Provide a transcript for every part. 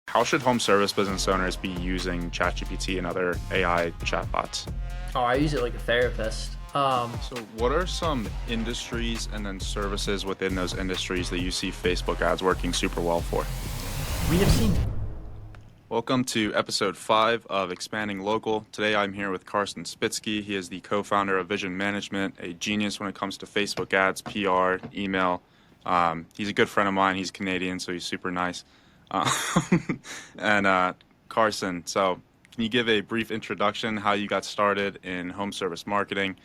How should home service business owners be using ChatGPT and other AI chatbots? Oh, I use it like a therapist. So, what are some industries and then services within those industries that you see Facebook ads working super well for? We have seen. Welcome to episode 5 of Expanding Local. Today I'm here with Carson Spitsky. He is the co-founder of Vision Management, a genius when it comes to Facebook ads, PR, email. He's a good friend of mine. He's Canadian, so he's super nice. Uh, and Carson, so can you give a brief introduction, how you got started in home service marketing,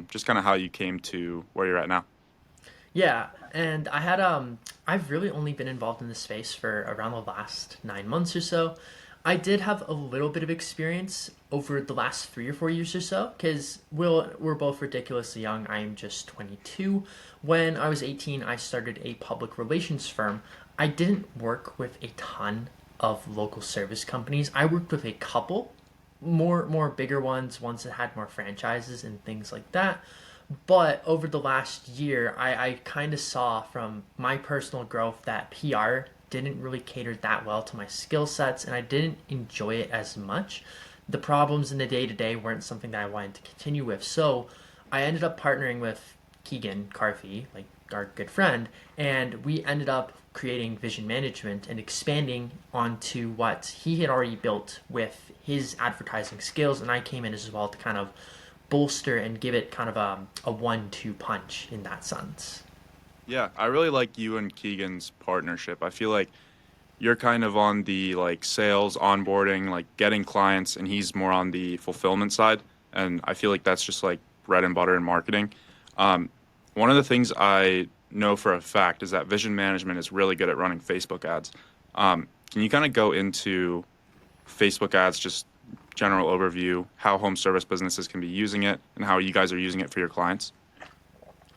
just kind of how you came to where you're at now? Yeah, and I've really only been involved in this space for around the last 9 months or so. I did have a little bit of experience over the last 3 or 4 years or so, because we're both ridiculously young. I am just 22. When I was 18, I started a public relations firm. I didn't work with a ton of local service companies. I worked with a couple, more bigger ones that had more franchises and things like that. But over the last year, I kind of saw from my personal growth that PR didn't really cater that well to my skill sets, and I didn't enjoy it as much. The problems in the day to day weren't something that I wanted to continue with. So I ended up partnering with Keegan Carthy, like our good friend, and we ended up creating Vision Management and expanding onto what he had already built with his advertising skills. And I came in as well to kind of bolster and give it kind of a 1-2 punch in that sense. Yeah, I really like you and Keegan's partnership. I feel like you're kind of on the like sales, onboarding, like getting clients, and he's more on the fulfillment side. And I feel like that's just like bread and butter in marketing. Um, One of the things I know for a fact is that Vision Management is really good at running Facebook ads. Can you kind of go into Facebook ads, just general overview, how home service businesses can be using it, and how you guys are using it for your clients?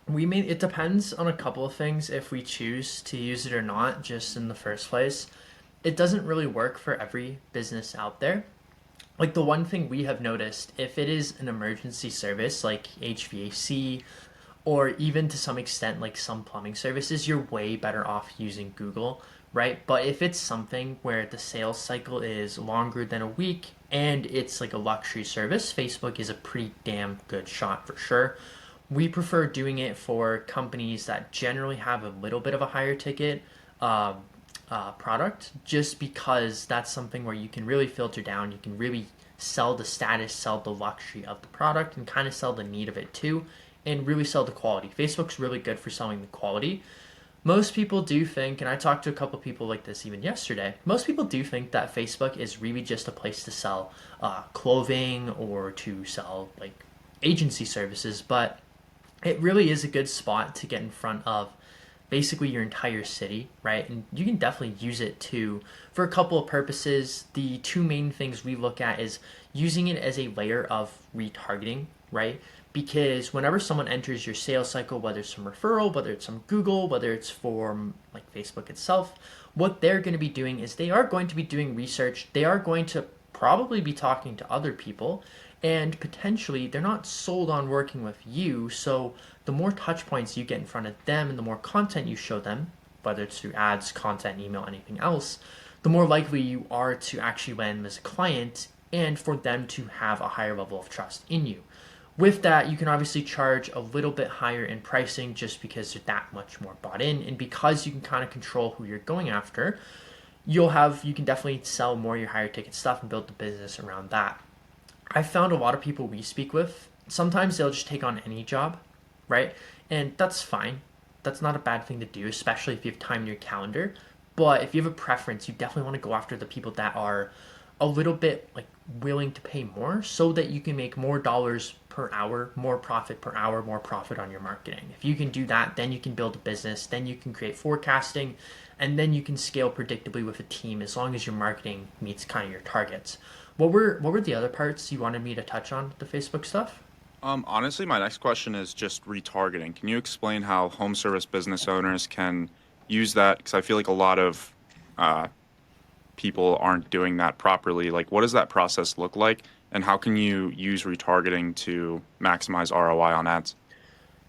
It depends on a couple of things if we choose to use it or not, just in the first place. It doesn't really work for every business out there. Like the one thing we have noticed, if it is an emergency service like HVAC or even to some extent like some plumbing services, you're way better off using Google, right? But if it's something where the sales cycle is longer than a week and it's like a luxury service, Facebook is a pretty damn good shot for sure. We prefer doing it for companies that generally have a little bit of a higher ticket product, just because that's something where you can really filter down. You can really sell the status, sell the luxury of the product, and kind of sell the need of it too, and really sell the quality. Facebook's really good for selling the quality. Most people do think, and I talked to a couple people like this even yesterday, most people do think that Facebook is really just a place to sell clothing or to sell like agency services, but it really is a good spot to get in front of basically your entire city, right? And you can definitely use it to for a couple of purposes. The two main things we look at is using it as a layer of retargeting, right? Because whenever someone enters your sales cycle, whether it's from referral, whether it's from Google, whether it's from like Facebook itself, what they're going to be doing is they are going to be doing research. They are going to probably be talking to other people, and potentially they're not sold on working with you. So the more touch points you get in front of them and the more content you show them, whether it's through ads, content, email, anything else, the more likely you are to actually land them as a client and for them to have a higher level of trust in you. With that, you can obviously charge a little bit higher in pricing just because you're that much more bought in, and because you can kind of control who you're going after, you can definitely sell more of your higher ticket stuff and build the business around that. I found a lot of people we speak with, sometimes they'll just take on any job, right? And that's fine. That's not a bad thing to do, especially if you have time in your calendar. But if you have a preference, you definitely want to go after the people that are a little bit like willing to pay more so that you can make more dollars per hour, more profit per hour, more profit on your marketing. If you can do that, then you can build a business, then you can create forecasting, and then you can scale predictably with a team as long as your marketing meets kind of your targets. What were the other parts you wanted me to touch on the Facebook stuff? Honestly, my next question is just retargeting. Can you explain how home service business owners can use that? Because I feel like a lot of uh, people aren't doing that properly. Like, what does that process look like? And how can you use retargeting to maximize ROI on ads?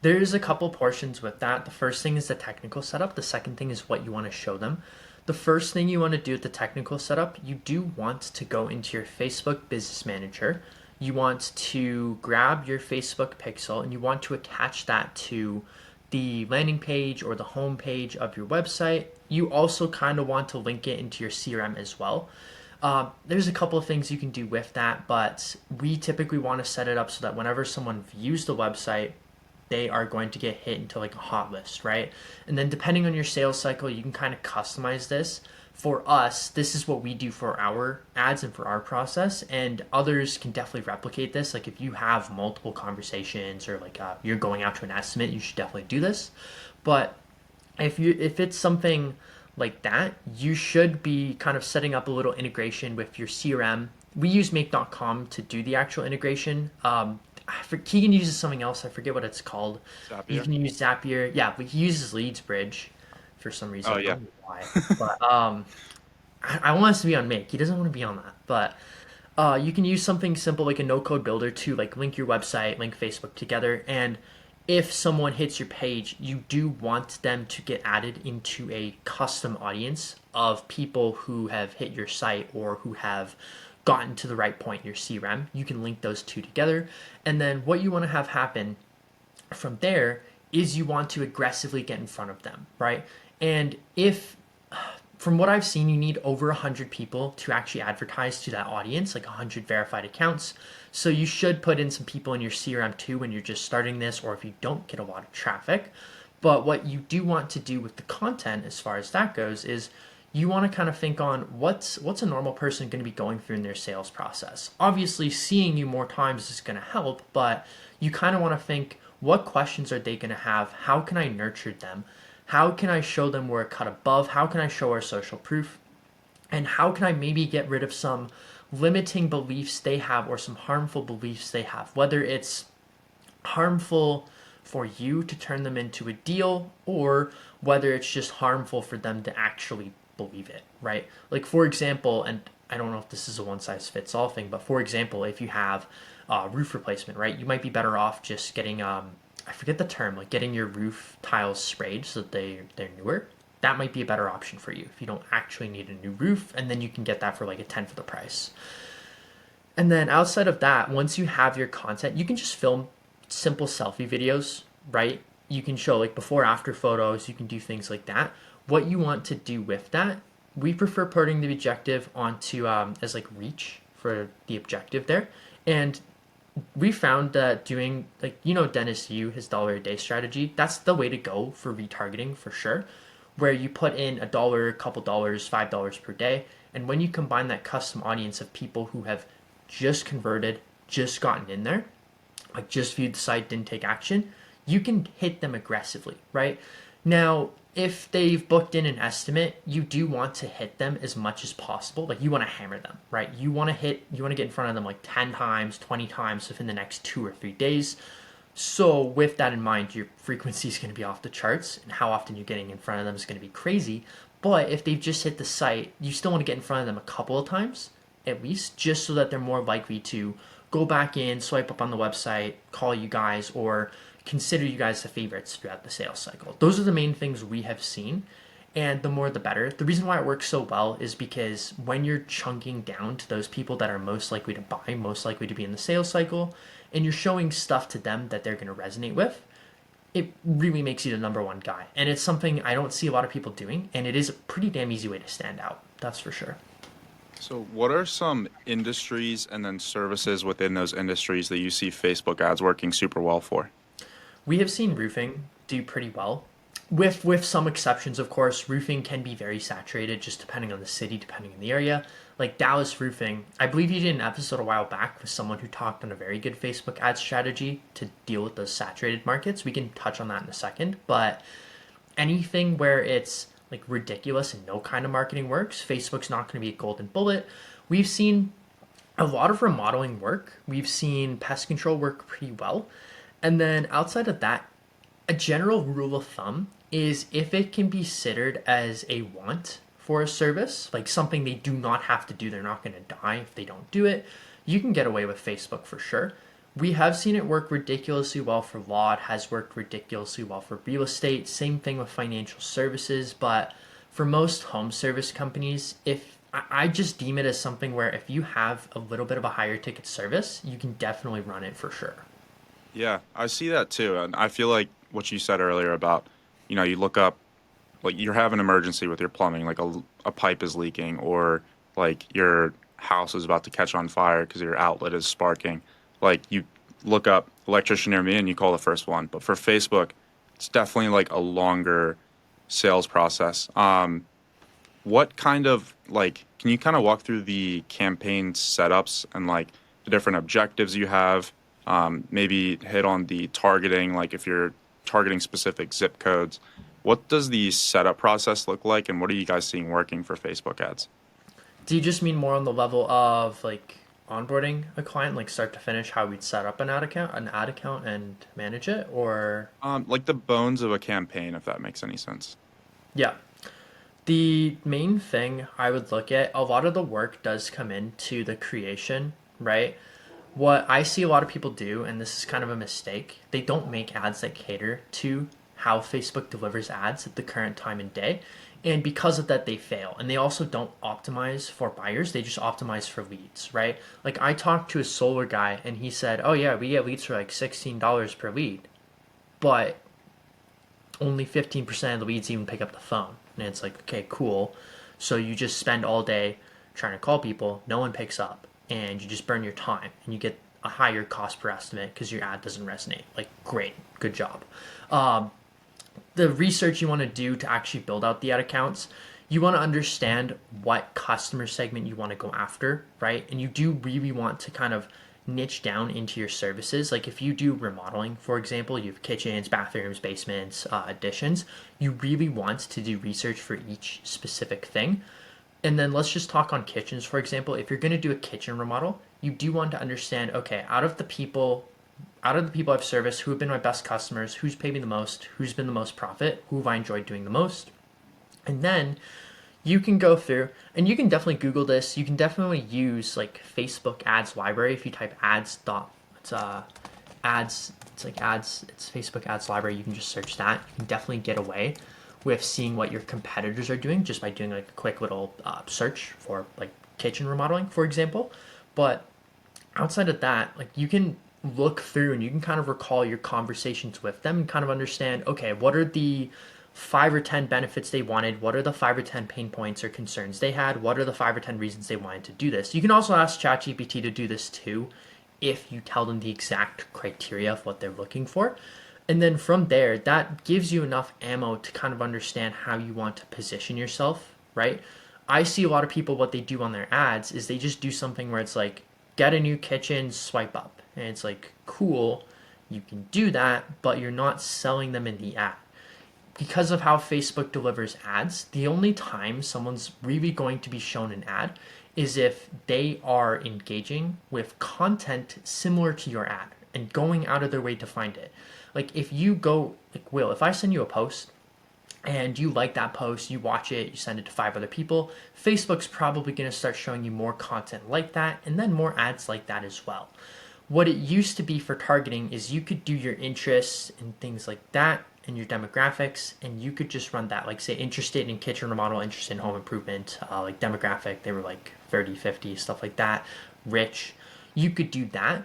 There's a couple portions with that. The first thing is the technical setup. The second thing is what you want to show them. The first thing you want to do with the technical setup, you do want to go into your Facebook Business Manager. You want to grab your Facebook pixel and you want to attach that to the landing page or the home page of your website. You also kind of want to link it into your CRM as well. There's a couple of things you can do with that, but we typically want to set it up so that whenever someone views the website, they are going to get hit into like a hot list, right? And then depending on your sales cycle, you can kind of customize this. For us, this is what we do for our ads and for our process, and others can definitely replicate this. Like if you have multiple conversations or like you're going out to an estimate, you should definitely do this. But if it's something like that, you should be kind of setting up a little integration with your CRM. We use make.com to do the actual integration. Keegan uses something else. I forget what it's called. You Zapier. can use Zapier. Yeah, but he uses LeadsBridge for some reason. Oh I yeah. don't know why. But I want us to be on Make. He doesn't want to be on that. But you can use something simple like a no-code builder to like link your website, link Facebook together, and if someone hits your page, you do want them to get added into a custom audience of people who have hit your site or who have gotten to the right point in your CRM. You can link those two together. And then what you want to have happen from there is you want to aggressively get in front of them, right? And if from what I've seen, you need over 100 people to actually advertise to that audience, like 100 verified accounts. So you should put in some people in your CRM too when you're just starting this, or if you don't get a lot of traffic. But what you do want to do with the content, as far as that goes, is you want to kind of think on what's a normal person going to be going through in their sales process. Obviously, seeing you more times is going to help, but you kind of want to think, what questions are they going to have? How can I nurture them? How can I show them we're a cut above? How can I show our social proof? And how can I maybe get rid of some limiting beliefs they have or some harmful beliefs they have? Whether it's harmful for you to turn them into a deal or whether it's just harmful for them to actually believe it, right? Like, for example, and I don't know if this is a one size fits all thing, but for example, if you have roof replacement, right, you might be better off just getting I forget the term, like getting your roof tiles sprayed so that they're newer. That might be a better option for you if you don't actually need a new roof, and then you can get that for like a tenth of the price. And then outside of that, once you have your content, you can just film simple selfie videos, right? You can show like before after photos, you can do things like that. What you want to do with that, we prefer putting the objective onto as like reach for the objective there. And we found that doing like Dennis Yu, his dollar a day strategy, that's the way to go for retargeting for sure, where you put in a dollar, a couple dollars, $5 per day, and when you combine that custom audience of people who have just converted, just gotten in there, like just viewed the site, didn't take action, you can hit them aggressively, right? Now, if they've booked in an estimate, you do want to hit them as much as possible. Like you want to hammer them, right? You want to get in front of them like 10 times, 20 times within the next 2 or 3 days. So with that in mind, your frequency is going to be off the charts and how often you're getting in front of them is going to be crazy. But if they've just hit the site, you still want to get in front of them a couple of times at least, just so that they're more likely to go back in, swipe up on the website, call you guys, or consider you guys the favorites throughout the sales cycle. Those are the main things we have seen, and the more the better. The reason why it works so well is because when you're chunking down to those people that are most likely to buy, most likely to be in the sales cycle, and you're showing stuff to them that they're going to resonate with, it really makes you the number one guy. And it's something I don't see a lot of people doing, and it is a pretty damn easy way to stand out. That's for sure. So, what are some industries and then services within those industries that you see Facebook ads working super well for? We have seen roofing do pretty well. With some exceptions, of course, roofing can be very saturated just depending on the city, depending on the area. Like Dallas roofing, I believe you did an episode a while back with someone who talked on a very good Facebook ad strategy to deal with those saturated markets. We can touch on that in a second, but anything where it's like ridiculous and no kind of marketing works, Facebook's not going to be a golden bullet. We've seen a lot of remodeling work. We've seen pest control work pretty well. And then outside of that, a general rule of thumb is if it can be considered as a want for a service, like something they do not have to do, they're not going to die if they don't do it, you can get away with Facebook for sure. We have seen it work ridiculously well for law. It has worked ridiculously well for real estate. Same thing with financial services. But For most home service companies, if I just deem it as something where if you have a little bit of a higher ticket service, you can definitely run it for sure. Yeah, I see that too. And I feel like what you said earlier about, you look up, like you have an emergency with your plumbing, like a pipe is leaking, or like your house is about to catch on fire because your outlet is sparking. Like you look up electrician near me and you call the first one. But for Facebook, it's definitely like a longer sales process. What kind of like can you kind of walk through the campaign setups and like the different objectives you have? Maybe hit on the targeting, like if you're targeting specific zip codes. What does the setup process look like, and what are you guys seeing working for Facebook ads? Do you just mean more on the level of like onboarding a client, like start to finish, how we'd set up an ad account and manage it, or Like the bones of a campaign, if that makes any sense. yeah. The main thing I would look at, a lot of the work does come into the creation, right? What I see a lot of people do, and this is kind of a mistake, they don't make ads that cater to how Facebook delivers ads at the current time and day. And because of that, they fail. And they also don't optimize for buyers, they just optimize for leads, right? Like I talked to a solar guy and he said, oh, yeah, we get leads for like $16 per lead, but only 15% of the leads even pick up the phone. And it's like, okay, cool. So you just spend all day trying to call people, no one picks up, and you just burn your time and you get a higher cost per estimate because your ad doesn't resonate. Like, great, good job. The research you want to do to actually build out the ad accounts, you want to understand what customer segment you want to go after, right? And you do really want to kind of niche down into your services. Like if you do remodeling, for example, you have kitchens, bathrooms, basements, additions, you really want to do research for each specific thing. And then let's just talk on kitchens, for example. If you're going to do a kitchen remodel, you do want to understand, okay, out of the people I've serviced, who have been my best customers, who's paid me the most, who's been the most profit, who have I enjoyed doing the most. And then you can go through and you can definitely Google this. You can definitely use like Facebook ads library. If you type ads dot ads, it's like ads, it's Facebook ads library. You can just search that. You can definitely get away with seeing what your competitors are doing just by doing like a quick little search for like kitchen remodeling, for example. But outside of that, like you can look through and you can kind of recall your conversations with them and kind of understand, okay, what are the 5 or 10 benefits they wanted? What are the 5 or 10 pain points or concerns they had? What are the 5 or 10 reasons they wanted to do this? You can also ask ChatGPT to do this too if you tell them the exact criteria of what they're looking for. And then from there, that gives you enough ammo to kind of understand how you want to position yourself, right? I see a lot of people, what they do on their ads is they just do something where it's like, get a new kitchen, swipe up. And it's like, cool, you can do that, but you're not selling them in the ad. Because of how Facebook delivers ads, the only time someone's really going to be shown an ad is if they are engaging with content similar to your ad and going out of their way to find it. Like if you go, like Will, if I send you a post and you like that post, you watch it, you send it to 5 other people, Facebook's probably going to start showing you more content like that and then more ads like that as well. What it used to be for targeting is you could do your interests and things like that and your demographics, and you could just run that. Like say interested in kitchen remodel, interested in home improvement, like demographic, they were like 30, 50, stuff like that, rich. You could do that,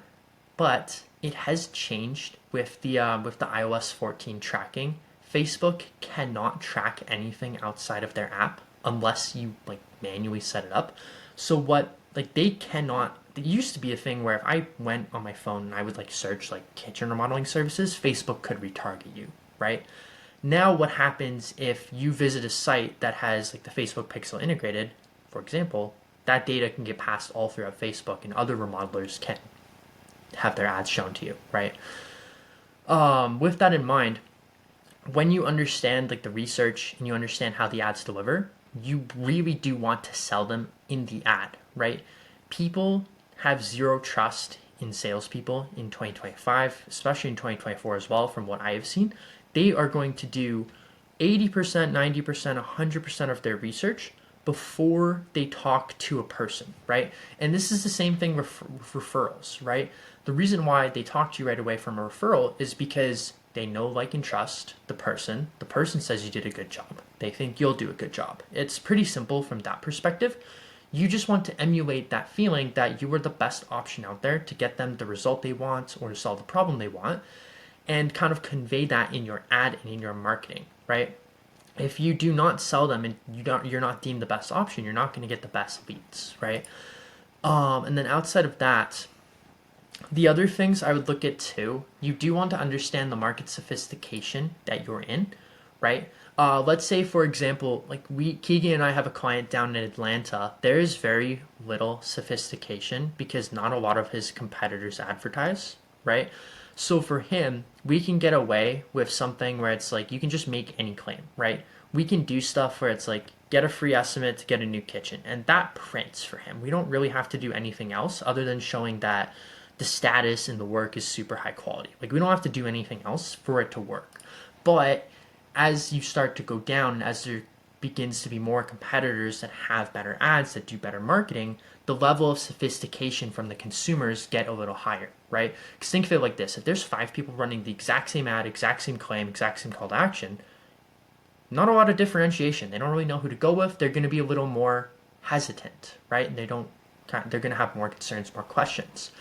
but it has changed with the iOS 14 tracking. Facebook cannot track anything outside of their app unless you like manually set it up. So what like they cannot there used to be a thing where if I went on my phone and I would like search like kitchen remodeling services, Facebook could retarget you, right? Now what happens if you visit a site that has like the Facebook pixel integrated, for example, that data can get passed all throughout Facebook and other remodelers can have their ads shown to you, right? With that in mind, when you understand like the research and you understand how the ads deliver, you really do want to sell them in the ad, right? People have zero trust in salespeople in 2025, especially in 2024 as well, from what I have seen. They are going to do 80%, 90%, 100% of their research before they talk to a person, right? And this is the same thing with referrals, right? The reason why they talk to you right away from a referral is because they know, like, and trust the person. The person says you did a good job. They think you'll do a good job. It's pretty simple from that perspective. You just want to emulate that feeling that you are the best option out there to get them the result they want or to solve the problem they want, and kind of convey that in your ad and in your marketing, right? If you do not sell them and you're not deemed the best option, you're not going to get the best leads, right? And then outside of that, the other things I would look at too, you do want to understand the market sophistication that you're in, right? Let's say, for example, like Keegan and I have a client down in Atlanta. There is very little sophistication because not a lot of his competitors advertise, right? So for him, we can get away with something where it's like you can just make any claim, right? We can do stuff where it's like get a free estimate to get a new kitchen, and that prints for him. We don't really have to do anything else other than showing that the status and the work is super high quality. Like we don't have to do anything else for it to work. But as you start to go down, as there begins to be more competitors that have better ads, that do better marketing, the level of sophistication from the consumers get a little higher, right? Because think of it like this. If there's 5 people running the exact same ad, exact same claim, exact same call to action, not a lot of differentiation. They don't really know who to go with. They're going to be a little more hesitant, right? They're going to have more concerns, more questions.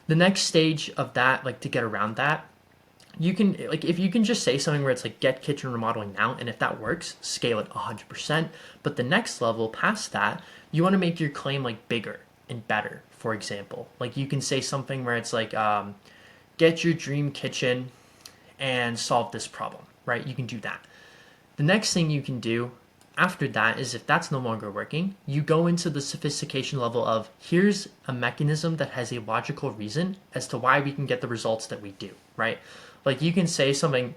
The next stage of that, like to get around that, you can, like, if you can just say something where it's like get kitchen remodeling now, and if that works, scale it 100%. But the next level past that, you want to make your claim like bigger and better. For example, like you can say something where it's like get your dream kitchen and solve this problem, right? You can do that. The next thing you can do after that is, if that's no longer working, you go into the sophistication level of here's a mechanism that has a logical reason as to why we can get the results that we do, right? Like you can say something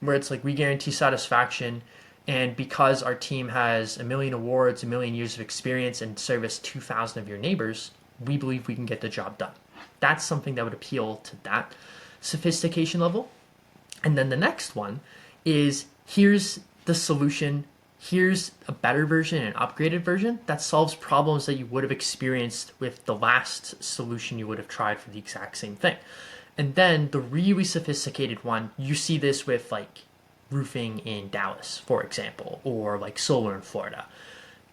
where it's like we guarantee satisfaction, and because our team has 1,000,000 awards, 1,000,000 years of experience, and service 2,000 of your neighbors, we believe we can get the job done. That's something that would appeal to that sophistication level. And then the next one is here's the solution. Here's a better version, an upgraded version that solves problems that you would have experienced with the last solution you would have tried for the exact same thing. And then the really sophisticated one, you see this with like roofing in Dallas, for example, or like solar in Florida.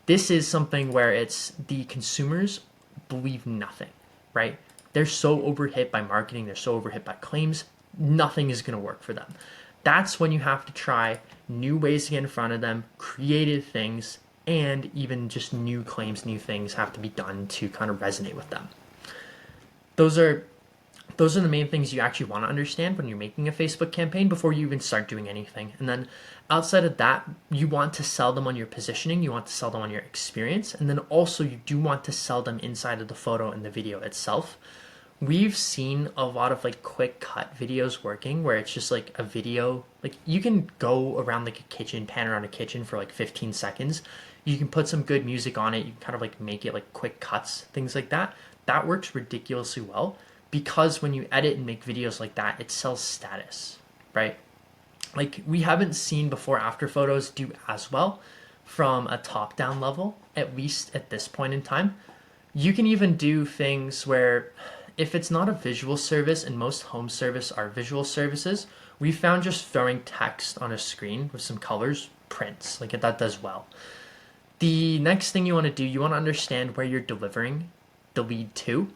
This is something where it's the consumers believe nothing, right? They're so overhit by marketing, they're so overhit by claims, nothing is going to work for them. That's when you have to try new ways to get in front of them, creative things, and even just new claims, new things have to be done to kind of resonate with them. Those are the main things you actually want to understand when you're making a Facebook campaign before you even start doing anything. And then outside of that, you want to sell them on your positioning, you want to sell them on your experience, and then also you do want to sell them inside of the photo and the video itself. We've seen a lot of like quick cut videos working where it's just like a video, like you can go around like a kitchen, pan around a kitchen for like 15 seconds. You can put some good music on it. You can kind of like make it like quick cuts, things like that. That works ridiculously well because when you edit and make videos like that, it sells status, right? Like we haven't seen before after photos do as well from a top down level, at least at this point in time. You can even do things where if it's not a visual service, and most home service are visual services, we found just throwing text on a screen with some colors prints. Like that does well. The next thing you want to do, you want to understand where you're delivering the lead to.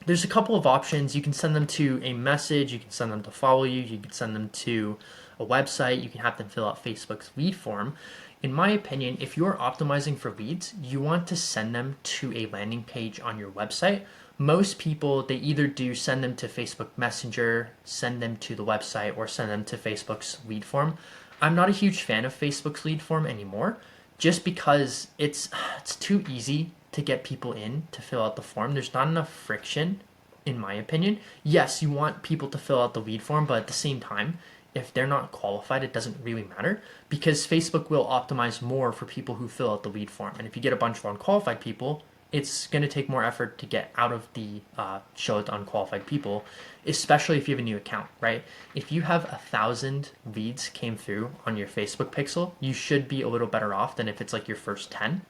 There's a couple of options. You can send them to a message, you can send them to follow you, you can send them to a website, you can have them fill out Facebook's lead form. In my opinion, if you're optimizing for leads, you want to send them to a landing page on your website. Most people, they either do send them to Facebook Messenger, send them to the website, or send them to Facebook's lead form. I'm not a huge fan of Facebook's lead form anymore, just because it's too easy to get people in to fill out the form. There's not enough friction, in my opinion. Yes, you want people to fill out the lead form, but at the same time, if they're not qualified, it doesn't really matter because Facebook will optimize more for people who fill out the lead form. And if you get a bunch of unqualified people, it's going to take more effort to get out of the show it to unqualified people, especially if you have a new account, right? If you have 1,000 leads came through on your Facebook pixel, you should be a little better off than if it's like your first 10.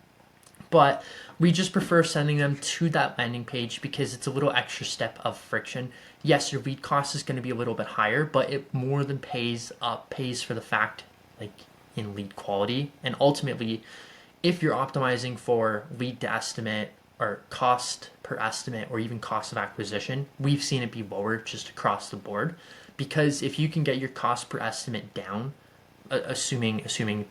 But we just prefer sending them to that landing page because it's a little extra step of friction. Yes, your lead cost is going to be a little bit higher, but it more than pays for the fact, like in lead quality. And ultimately, if you're optimizing for lead to estimate or cost per estimate or even cost of acquisition, we've seen it be lower just across the board. Because if you can get your cost per estimate down, assuming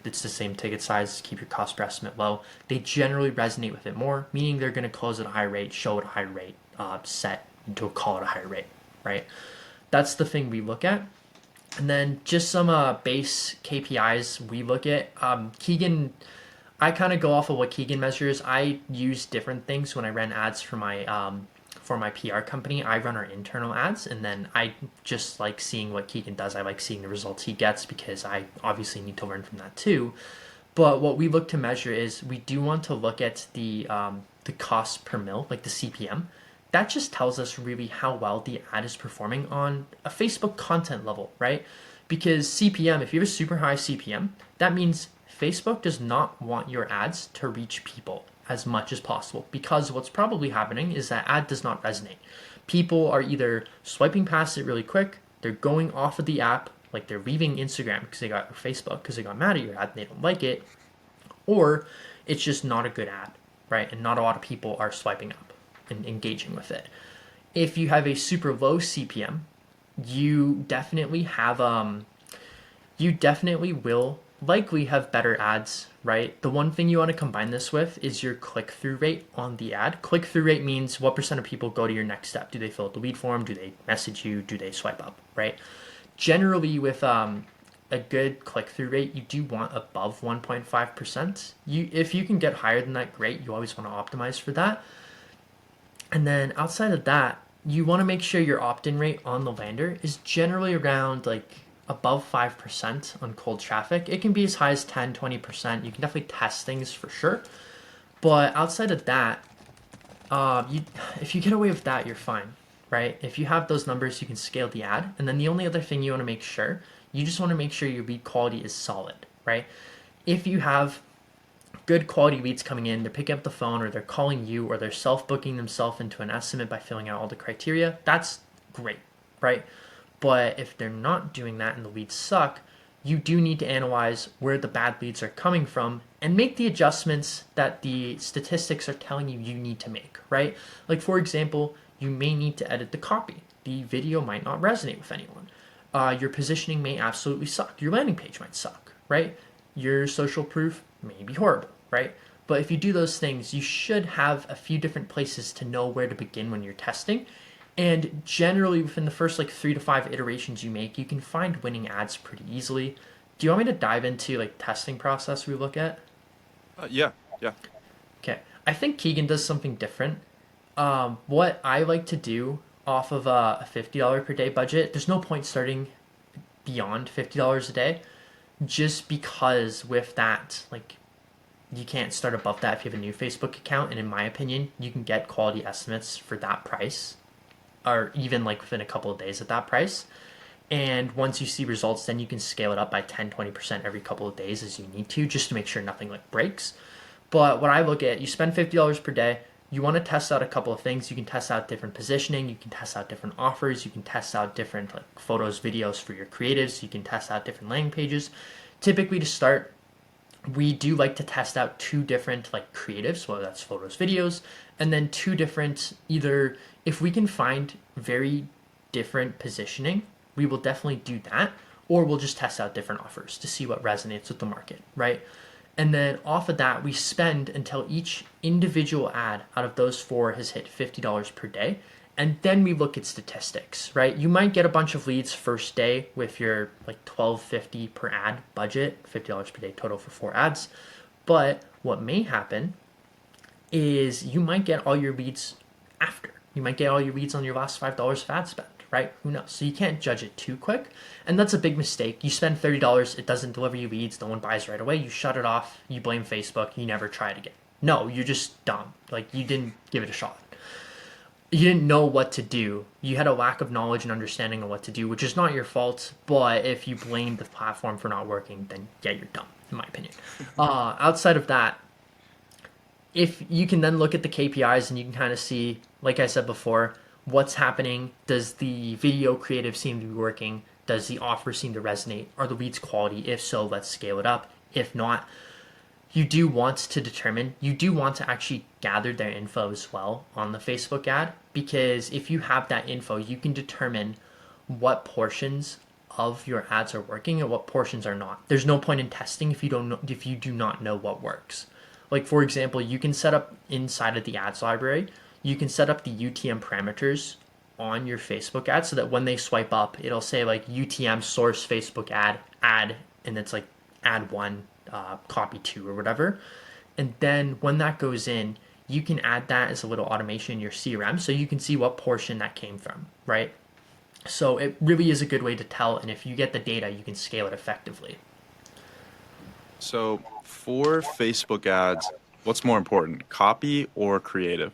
it's the same ticket size, keep your cost per estimate low, they generally resonate with it more, meaning they're going to close at a high rate, show at a high rate, set into a call at a higher rate, right? That's the thing we look at. And then just some base KPIs we look at. Keegan, I kind of go off of what Keegan measures. I use different things when I run ads for my PR company. I run our internal ads, and then I just like seeing what Keegan does. I like seeing the results he gets because I obviously need to learn from that too. But what we look to measure is we do want to look at the cost per mil, like the CPM. That just tells us really how well the ad is performing on a Facebook content level, right? Because CPM, if you have a super high CPM, that means Facebook does not want your ads to reach people as much as possible, because what's probably happening is that ad does not resonate. People are either swiping past it really quick, they're going off of the app, like they're leaving Instagram because they got or Facebook because they got mad at your ad and they don't like it, or it's just not a good ad, right? And not a lot of people are swiping up and engaging with it. If you have a super low CPM, you definitely have you definitely will likely have better ads, right? The one thing you want to combine this with is your click-through rate on the ad. Click-through rate means what percent of people go to your next step. Do they fill out the lead form? Do they message you? Do they swipe up, right? Generally, with a good click-through rate, you do want above 1.5%. If you can get higher than that, great. You always want to optimize for that. And then outside of that, you want to make sure your opt-in rate on the lander is generally around like above 5% on cold traffic. It can be as high as 10, 20%. You can definitely test things for sure. But outside of that, if you get away with that, you're fine, right? If you have those numbers, you can scale the ad. And then the only other thing you want to make sure, you just want to make sure your lead quality is solid, right? If you have good quality leads coming in, they're picking up the phone or they're calling you or they're self-booking themselves into an estimate by filling out all the criteria, that's great, right? But if they're not doing that and the leads suck, you do need to analyze where the bad leads are coming from and make the adjustments that the statistics are telling you you need to make, right? Like, for example, you may need to edit the copy. The video might not resonate with anyone. Your positioning may absolutely suck. Your landing page might suck, right? Your social proof may be horrible, right? But if you do those things, you should have a few different places to know where to begin when you're testing. And generally, within the first like 3 to 5 iterations you make, you can find winning ads pretty easily. Do you want me to dive into like testing process we look at? Yeah, yeah. Okay, I think Keegan does something different. What I like to do off of a $50 per day budget, there's no point starting beyond $50 a day, just because with that, like you can't start above that if you have a new Facebook account. And in my opinion, you can get quality estimates for that price or even like within a couple of days at that price. And once you see results, then you can scale it up by 10, 20% every couple of days as you need to, just to make sure nothing like breaks. But what I look at, you spend $50 per day, you want to test out a couple of things. You can test out different positioning, you can test out different offers, you can test out different like photos, videos for your creatives, you can test out different landing pages. Typically to start, we do like to test out 2 different like creatives, whether that's photos, videos, and then 2 different, either if we can find very different positioning, we will definitely do that, or we'll just test out different offers to see what resonates with the market, right? And then off of that, we spend until each individual ad out of those 4 has hit $50 per day. And then we look at statistics, right? You might get a bunch of leads first day with your like $12.50 per ad budget, $50 per day total for 4 ads. But what may happen is you might get all your leads after. You might get all your leads on your last $5 of ad spend, right? Who knows? So you can't judge it too quick. And that's a big mistake. You spend $30, it doesn't deliver you leads, no one buys right away. You shut it off, you blame Facebook, you never try it again. No, you're just dumb. Like you didn't give it a shot. You didn't know what to do. You had a lack of knowledge and understanding of what to do, which is not your fault. But if you blame the platform for not working, then yeah, you're dumb, in my opinion. Outside of that, if you can then look at the KPIs and you can kind of see, like I said before, what's happening. Does the video creative seem to be working? Does the offer seem to resonate? Are the leads quality? If so, let's scale it up. If not, you do want to actually gather their info as well on the Facebook ad, because if you have that info, you can determine what portions of your ads are working and what portions are not. There's no point in testing if you do not know what works. Like for example, you can set up inside of the ads library, you can set up the UTM parameters on your Facebook ad so that when they swipe up, it'll say like UTM source Facebook ad, and it's like ad one, copy two or whatever. And then when that goes in, you can add that as a little automation in your CRM so you can see what portion that came from, right? So it really is a good way to tell, and if you get the data, you can scale it effectively. So for Facebook ads, what's more important, copy or creative?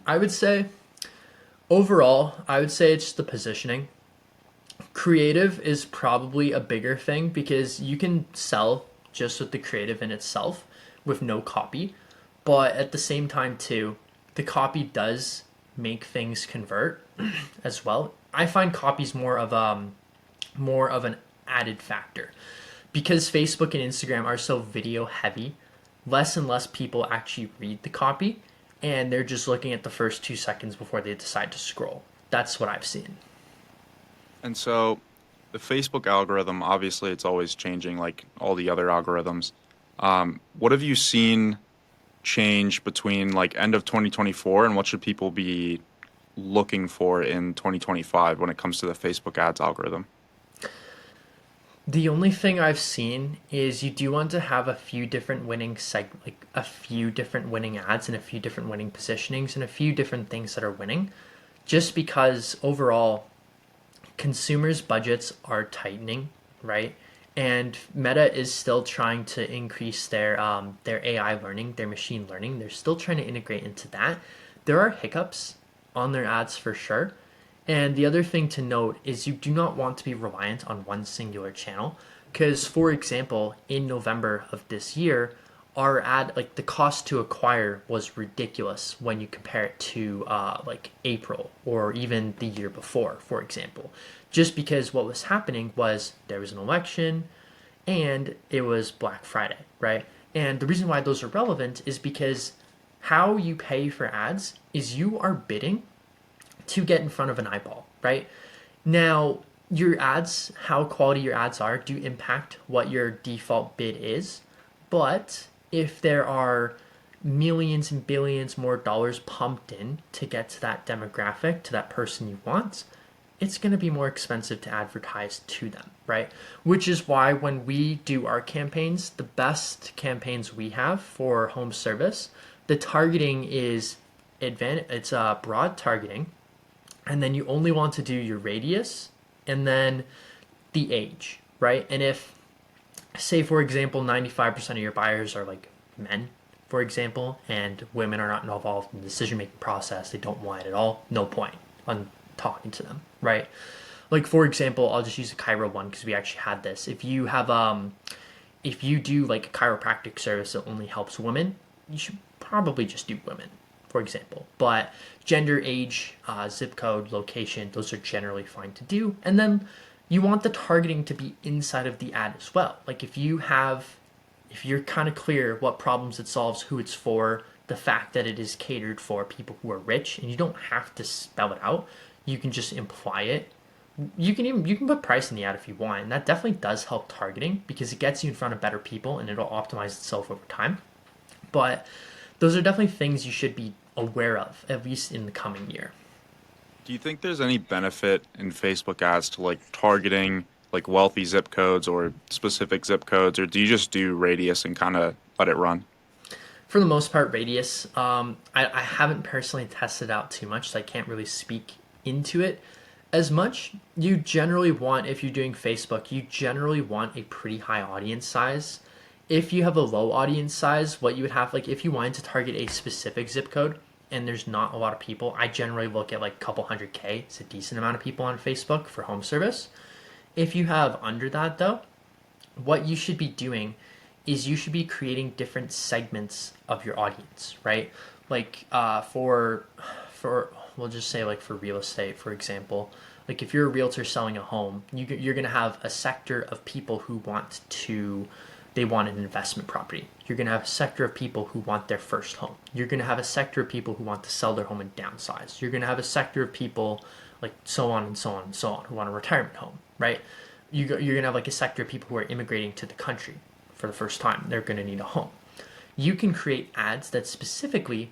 I would say overall, I would say it's the positioning. Creative is probably a bigger thing because you can sell just with the creative in itself with no copy, but at the same time too, the copy does make things convert as well. I find copies more of an added factor because Facebook and Instagram are so video heavy. Less and less people actually read the copy, and they're just looking at the first 2 seconds before they decide to scroll. That's what I've seen. And so the Facebook algorithm, obviously, it's always changing like all the other algorithms. What have you seen change between like end of 2024 and what should people be looking for in 2025 when it comes to the Facebook ads algorithm? The only thing I've seen is you do want to have a few different like a few different winning ads and a few different winning positionings and a few different things that are winning, just because overall consumers' budgets are tightening, right? And Meta is still trying to increase their AI learning, their machine learning. They're still trying to integrate into that. There are hiccups on their ads for sure. And the other thing to note is you do not want to be reliant on one singular channel. Because, for example, in November of this year, our ad, like the cost to acquire was ridiculous when you compare it to like April or even the year before, for example. Just because what was happening was there was an election and it was Black Friday, right? And the reason why those are relevant is because how you pay for ads is you are bidding to get in front of an eyeball, right? Now, your ads, how quality your ads are, do impact what your default bid is. But if there are millions and billions more dollars pumped in to get to that demographic, to that person you want, it's going to be more expensive to advertise to them, right? Which is why when we do our campaigns, the best campaigns we have for home service, the targeting is it's broad targeting, and then you only want to do your radius and then the age, right? And if, say, for example, 95% of your buyers are like men, for example, and women are not involved in the decision making process, they don't want it at all, no point on talking to them, right? Like, for example, I'll just use a Chiro one because we actually had this. If you do like a chiropractic service that only helps women, you should probably just do women, for example. But gender, age, zip code, location, those are generally fine to do. And then you want the targeting to be inside of the ad as well. Like if you're kind of clear what problems it solves, who it's for, the fact that it is catered for people who are rich, and you don't have to spell it out. You can just imply it. You can put price in the ad if you want, and that definitely does help targeting because it gets you in front of better people and it'll optimize itself over time. But those are definitely things you should be aware of, at least in the coming year. Do you think there's any benefit in Facebook ads to like targeting like wealthy zip codes or specific zip codes, or do you just do radius and kind of let it run? For the most part, radius. I haven't personally tested out too much, so I can't really speak into it as much. You generally want, if you're doing Facebook, you generally want a pretty high audience size. If you have a low audience size, what you would have, like if you wanted to target a specific zip code and there's not a lot of people, I generally look at like a couple hundred K. It's a decent amount of people on Facebook for home service. If you have under that though, what you should be doing is you should be creating different segments of your audience, right? Like for we'll just say like for real estate, for example, Like if you're a realtor selling a home, you're going to have a sector of people who they want an investment property. You're going to have a sector of people who want their first home. You're going to have a sector of people who want to sell their home and downsize. You're going to have a sector of people like so on and so on and so on who want a retirement home, right? You're going to have like a sector of people who are immigrating to the country for the first time. They're going to need a home. You can create ads that specifically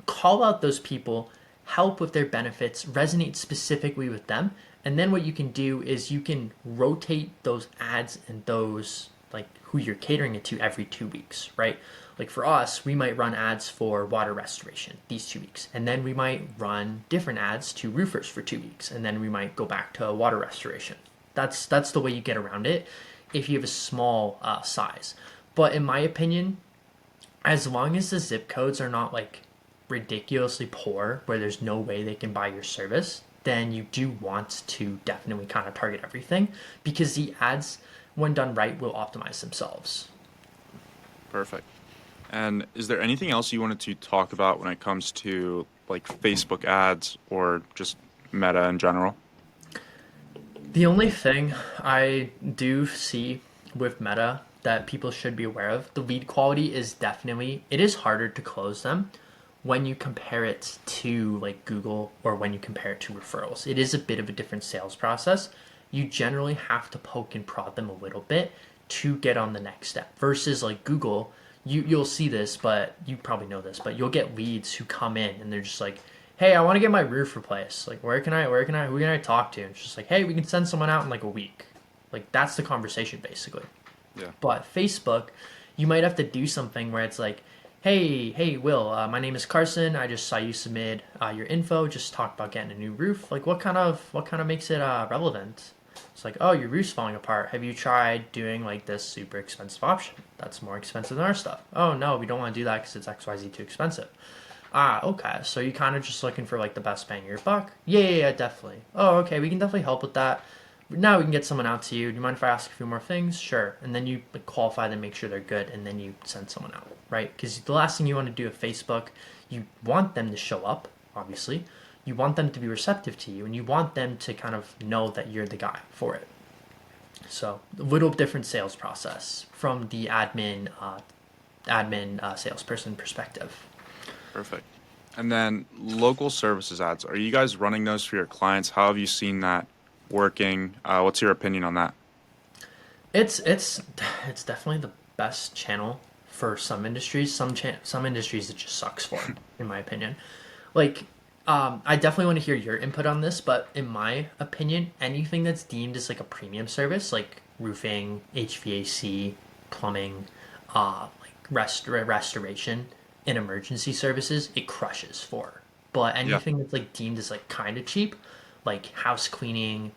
call out those people, help with their benefits, resonate specifically with them. And then what you can do is you can rotate those ads and those like who you're catering it to every 2 weeks, right? Like for us, we might run ads for water restoration these 2 weeks. And then we might run different ads to roofers for 2 weeks. And then we might go back to water restoration. That's the way you get around it if you have a small size. But in my opinion, as long as the zip codes are not like ridiculously poor where there's no way they can buy your service, then you do want to definitely kind of target everything because the ads, when done right, will optimize themselves. Perfect. And is there anything else you wanted to talk about when it comes to like Facebook ads or just Meta in general? The only thing I do see with Meta that people should be aware of, the lead quality is definitely, it is harder to close them when you compare it to like Google or when you compare it to referrals. It is a bit of a different sales process. You generally have to poke and prod them a little bit to get on the next step versus like Google. You'll see this, but you probably know this, but you'll get leads who come in and they're just like, hey, I want to get my roof replaced. Like, who can I talk to? And it's just like, hey, we can send someone out in like a week. Like, that's the conversation basically. Yeah. But Facebook, you might have to do something where it's like, hey, Will, my name is Carson. I just saw you submit your info. Just talk about getting a new roof. Like, what kind of makes it relevant? It's like, oh, your roof's falling apart. Have you tried doing like this super expensive option? That's more expensive than our stuff. Oh no, we don't want to do that because it's XYZ too expensive. Ah, okay. So you kind of just looking for like the best bang of your buck? Yeah, definitely. Oh, okay. We can definitely help with that. Now we can get someone out to you. Do you mind if I ask a few more things? Sure. And then you like, qualify them, make sure they're good, and then you send someone out, right? Because the last thing you want to do with Facebook, you want them to show up, obviously. You want them to be receptive to you, and you want them to kind of know that you're the guy for it. So a little different sales process from the admin salesperson perspective. Perfect. And then local services ads. Are you guys running those for your clients? How have you seen that working? What's your opinion on that? It's definitely the best channel for some industries. Some industries it just sucks for, in my opinion. Like, I definitely want to hear your input on this, but in my opinion, anything that's deemed as like a premium service, like roofing, HVAC, plumbing, like restoration, and emergency services, it crushes for. But Yeah. anything that's like deemed as like kind of cheap, like house cleaning,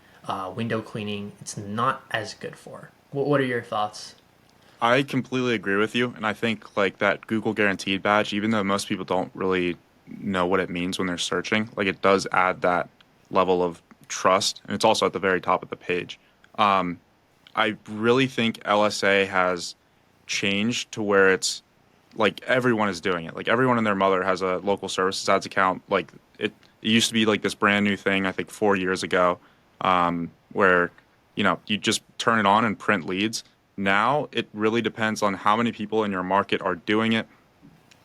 window cleaning, it's not as good for. What are your thoughts? I completely agree with you, and I think like that Google Guaranteed badge, even though most people don't really know what it means when they're searching, like it does add that level of trust, and it's also at the very top of the page. Um, I really think LSA has changed to where it's like everyone is doing it. Like everyone and their mother has a local services ads account. Like it used to be like this brand new thing, I think 4 years ago, where you just turn it on and print leads. Now it really depends on how many people in your market are doing it.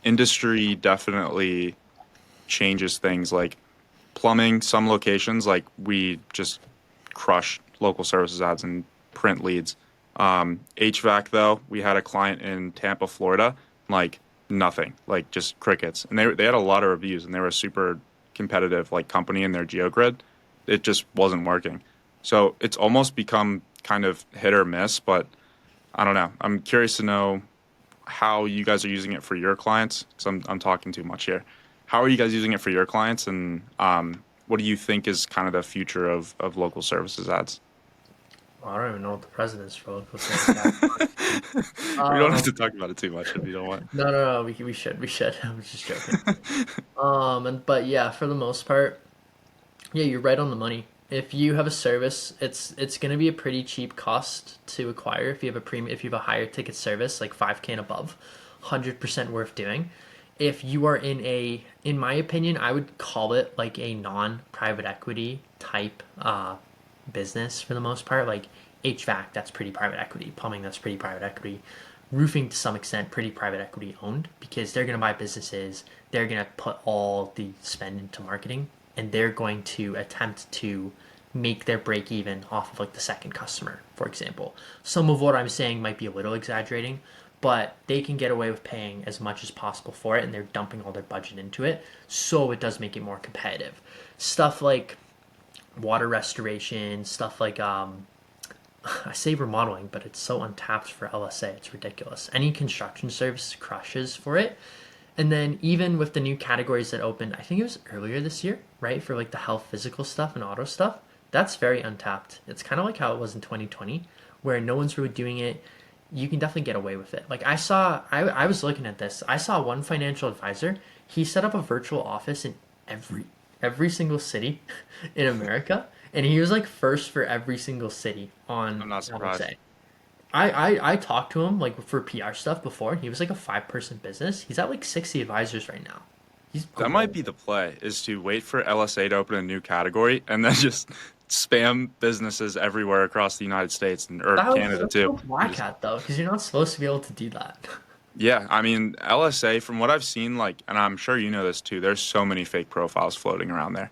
Industry definitely changes things like plumbing. Some locations, like we just crush local services ads and print leads. HVAC though, we had a client in Tampa, Florida, like nothing, like just crickets, and they had a lot of reviews, and they were a super competitive like company in their geogrid. It just wasn't working. So it's almost become kind of hit or miss, but I don't know. I'm curious to know how you guys are using it for your clients. Because I'm talking too much here. How are you guys using it for your clients, and what do you think is kind of the future of local services ads? Well, I don't even know what the president's for local sales. We don't have Um, to talk about it too much if you don't want. no, we should. I was just joking. But yeah, for the most part, yeah, you're right on the money. If you have a service, it's gonna be a pretty cheap cost to acquire if you have a higher ticket service like 5K and above, 100% worth doing. if you are in my opinion, I would call it like a non-private equity type business for the most part. Like HVAC, that's pretty private equity. Plumbing, that's pretty private equity. Roofing, to some extent, pretty private equity owned because they're going to buy businesses. They're going to put all the spend into marketing, and they're going to attempt to make their break even off of like the second customer, for example. Some of what I'm saying might be a little exaggerating, but they can get away with paying as much as possible for it, and they're dumping all their budget into it, so it does make it more competitive. Stuff like water restoration, stuff like I say remodeling, but it's so untapped for LSA, it's ridiculous. Any construction service crushes for it. And then even with the new categories that opened, I think it was earlier this year, right? For like the health physical stuff and auto stuff, that's very untapped. It's kind of like how it was in 2020, where no one's really doing it. You can definitely get away with it. Like I was looking at this. I saw one financial advisor. He set up a virtual office in every single city in America, and he was like first for every single city on I'm not surprised. LSA. I talked to him like for PR stuff before. He was like a 5-person business. He's at like 60 advisors right now. He's That might growing. be the play, is to wait for LSA to open a new category and then just spam businesses everywhere across the United States and or Canada That's too. so And black just hat though, because you're not supposed to be able to do that. yeah, I mean LSA from what I've seen, like, and I'm sure you know this too, there's so many fake profiles floating around there.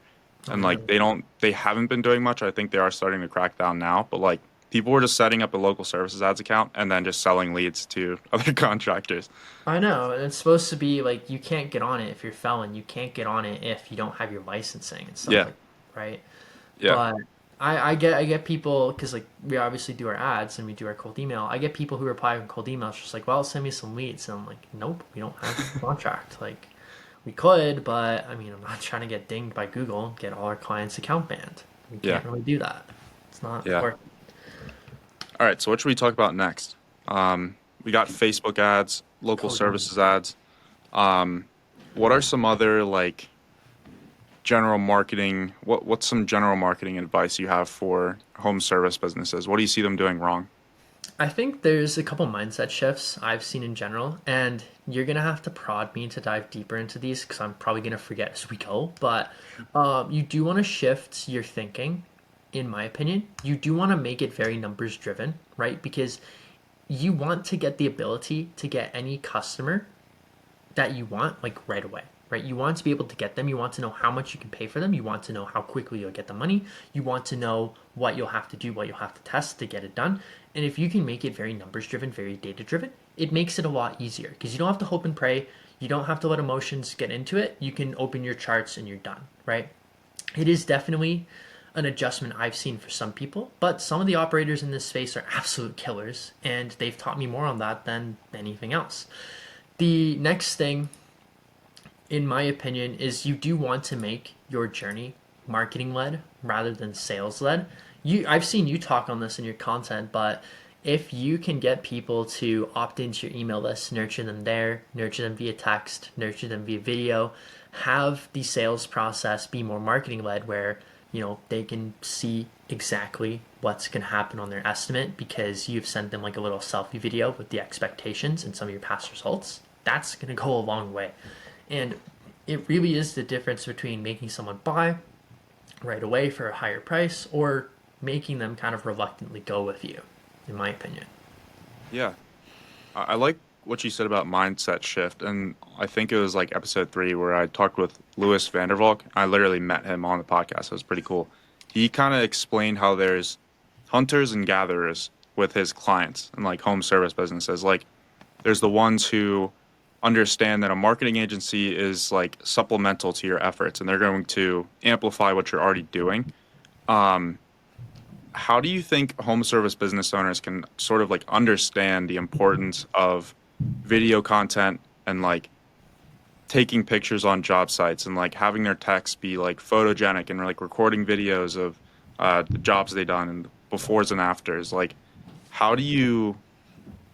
Oh And like really? they haven't been doing much. I think they are starting to crack down now, but like people were just setting up a local services ads account and then just selling leads to other contractors. I know, and it's supposed to be like you can't get on it if you're a felon. You can't get on it if you don't have your licensing and stuff Yeah. like that, right? Yeah. But I get people because like we obviously do our ads and we do our cold email. I get people who reply in cold emails just like, well, send me some leads, and I'm like, nope, we don't have a contract. Like we could, but I mean, I'm not trying to get dinged by Google and get all our clients' account banned. We Yeah. can't really do that. It's not Yeah. working. All right, so what should we talk about next? We got Facebook ads, local Cold email. services ads. Um, what are some other like general marketing? What's some general marketing advice you have for home service businesses? What do you see them doing wrong? I think there's a couple mindset shifts I've seen in general, and you're gonna have to prod me to dive deeper into these because I'm probably gonna forget as we go. But you do want to shift your thinking, in my opinion. You do want to make it very numbers driven, right? Because you want to get the ability to get any customer that you want like right away, right? You want to be able to get them. You want to know how much you can pay for them. You want to know how quickly you'll get the money. You want to know what you'll have to do, what you'll have to test to get it done. And if you can make it very numbers driven, very data driven, it makes it a lot easier because you don't have to hope and pray. You don't have to let emotions get into it. You can open your charts and you're done, right? It is definitely an adjustment I've seen for some people, but some of the operators in this space are absolute killers, and they've taught me more on that than anything else. The next thing, in my opinion, is you do want to make your journey marketing led rather than sales led. I've seen you talk on this in your content, but if you can get people to opt into your email list, nurture them there, nurture them via text, nurture them via video, have the sales process be more marketing led where they can see exactly what's going to happen on their estimate because you've sent them like a little selfie video with the expectations and some of your past results. That's going to go a long way. And it really is the difference between making someone buy right away for a higher price or making them kind of reluctantly go with you, in my opinion. Yeah, I like what you said about mindset shift, and I think it was like episode 3 where I talked with Louis Vandervalk. I literally met him on the podcast. It was pretty cool. He kind of explained how there's hunters and gatherers with his clients and like home service businesses. Like there's the ones who understand that a marketing agency is like supplemental to your efforts and they're going to amplify what you're already doing. Um, how do you think home service business owners can sort of like understand the importance of video content and like taking pictures on job sites and like having their text be like photogenic and like recording videos of the jobs they done and befores and afters? Like, how do you?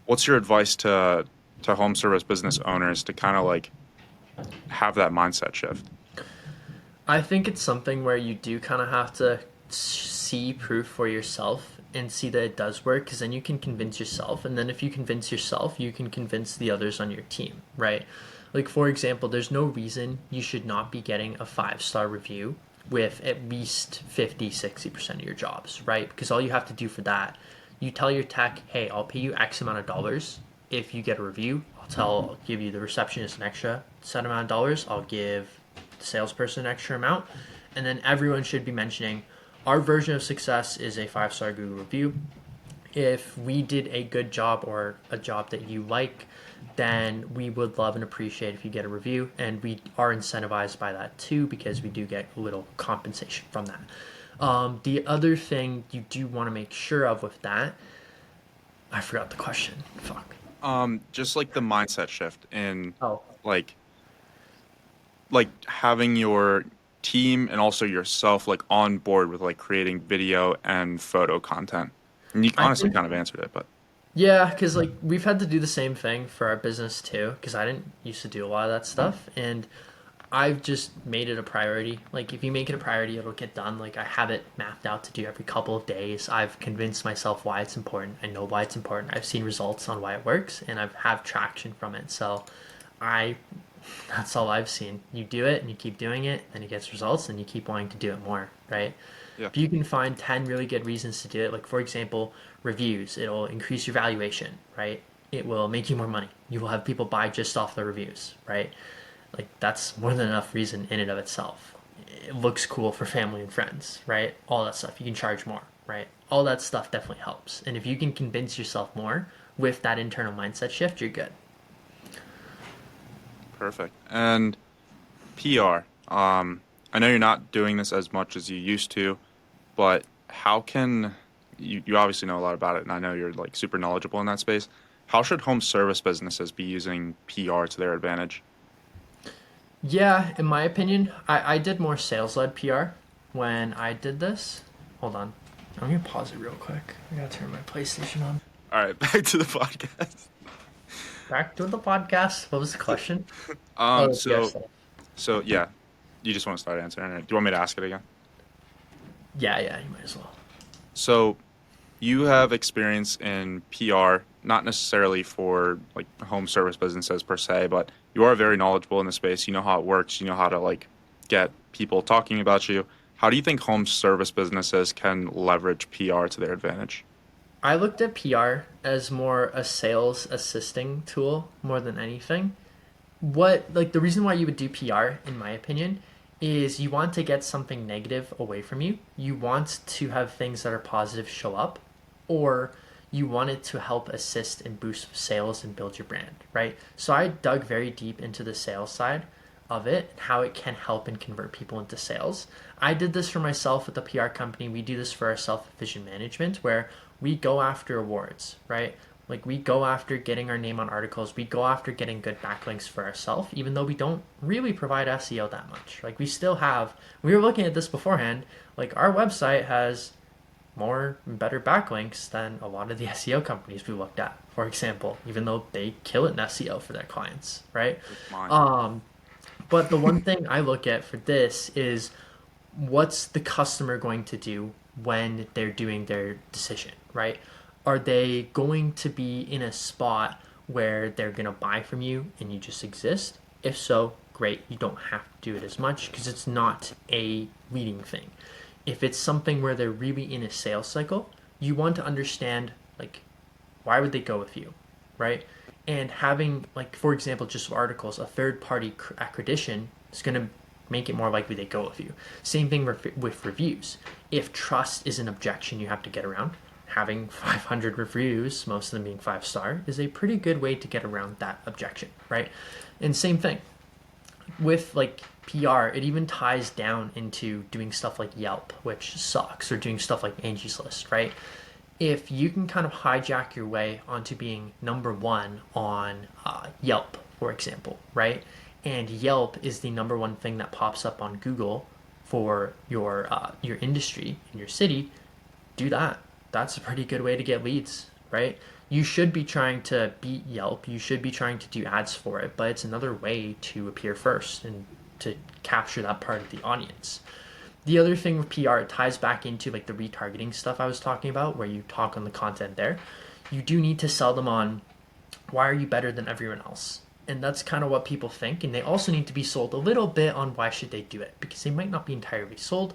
What's your advice to home service business owners to kind of like have that mindset shift? I think it's something where you do kind of have to see proof for yourself and see that it does work because then you can convince yourself. And then if you convince yourself, you can convince the others on your team, right? Like, for example, there's no reason you should not be getting a 5-star review with at least 50, 60% of your jobs, right? Because all you have to do for that, you tell your tech, hey, I'll pay you X amount of dollars if you get a review. I'll give you the receptionist an extra set amount of dollars. I'll give the salesperson an extra amount. And then everyone should be mentioning our version of success is a 5-star Google review. If we did a good job or a job that you like, then we would love and appreciate if you get a review. And we are incentivized by that too, because we do get a little compensation from that. The other thing you do want to make sure of with that, I forgot the question. Fuck. Just like the mindset shift in Oh, like having your team and also yourself like on board with like creating video and photo content. And you I honestly think kind of answered it, but yeah, because like we've had to do the same thing for our business too. Because I didn't used to do a lot of that stuff, and I've just made it a priority. Like if you make it a priority, it'll get done. Like I have it mapped out to do every couple of days. I've convinced myself why it's important. I know why it's important. I've seen results on why it works, and I've have traction from it. So I that's all I've seen. You do it and you keep doing it, and it gets results, and you keep wanting to do it more, right? yeah, If you can find 10 really good reasons to do it, like for example, reviews, it'll increase your valuation, right? It will make you more money. You will have people buy just off the reviews, right? Like that's more than enough reason in and of itself. It looks cool for family and friends, right? All that stuff. You can charge more, right? All that stuff definitely helps. And if you can convince yourself more with that internal mindset shift, you're good. perfect. And PR. I know you're not doing this as much as you used to, but how can you obviously know a lot about it, and I know you're like super knowledgeable in that space. How should home service businesses be using PR to their advantage? Yeah, in my opinion, I did more sales led PR when I did this. Hold on. I'm gonna pause it real quick. I gotta turn my PlayStation on. All right, back to the podcast. Back to the podcast. What was the question? Um, Oh, the PR so stuff. so yeah, you just want to start answering it. Do you want me to ask it again? Yeah, you might as well. So you have experience in PR, not necessarily for like home service businesses per se, but you are very knowledgeable in the space. You know how it works. You know how to like get people talking about you. How do you think home service businesses can leverage PR to their advantage? I looked at PR as more a sales assisting tool more than anything. What like the reason why you would do PR, in my opinion, is you want to get something negative away from you. You want to have things that are positive show up, or you want it to help assist and boost sales and build your brand, right? So I dug very deep into the sales side of it, how it can help and convert people into sales. I did this for myself with the PR company. We do this for our self-vision management where we go after awards, right? Like we go after getting our name on articles. We go after getting good backlinks for ourselves, even though we don't really provide SEO that much. Like we still have, we were looking at this beforehand, like our website has more and better backlinks than a lot of the SEO companies we looked at, for example, even though they kill it in SEO for their clients, right? Like mine. Um, but the one thing I look at for this is what's the customer going to do when they're doing their decision, right? Are they going to be in a spot where they're going to buy from you and you just exist? If so, great. You don't have to do it as much because it's not a leading thing. If it's something where they're really in a sales cycle, you want to understand like why would they go with you, right? And having like for example, just articles, a third party accreditation is going to make it more likely they go with you. Same thing with reviews. If trust is an objection you have to get around, having 500 reviews, most of them being 5-star, is a pretty good way to get around that objection, right? And same thing with like PR, it even ties down into doing stuff like Yelp, which sucks, or doing stuff like Angie's List, right? If you can kind of hijack your way onto being number one on Yelp, for example, right? And Yelp is the number one thing that pops up on Google for your industry in your city. Do that. That's a pretty good way to get leads, right? You should be trying to beat Yelp. You should be trying to do ads for it, but it's another way to appear first and to capture that part of the audience. The other thing with PR, it ties back into like the retargeting stuff I was talking about, where you talk on the content there. You do need to sell them on why are you better than everyone else? And that's kind of what people think. And they also need to be sold a little bit on why should they do it, because they might not be entirely sold.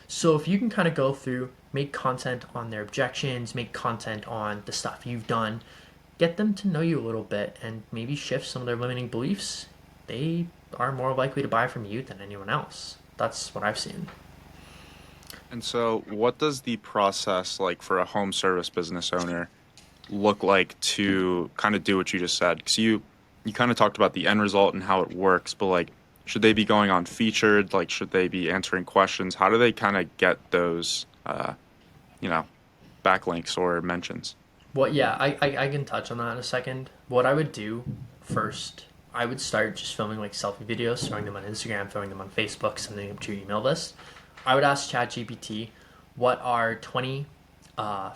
So if you can kind of go through, make content on their objections, make content on the stuff you've done, get them to know you a little bit and maybe shift some of their limiting beliefs, they are more likely to buy from you than anyone else. That's what I've seen. And so, what does the process like for a home service business owner look like to kind of do what you just said? Because you kind of talked about the end result and how it works, but like, should they be going on featured? Like, should they be answering questions? How do they kind of get those, you know, backlinks or mentions? Well, yeah, I can touch on that in a second. What I would do first, I would start just filming like selfie videos, throwing them on Instagram, throwing them on Facebook, sending them to your email list. I would ask ChatGPT what are 20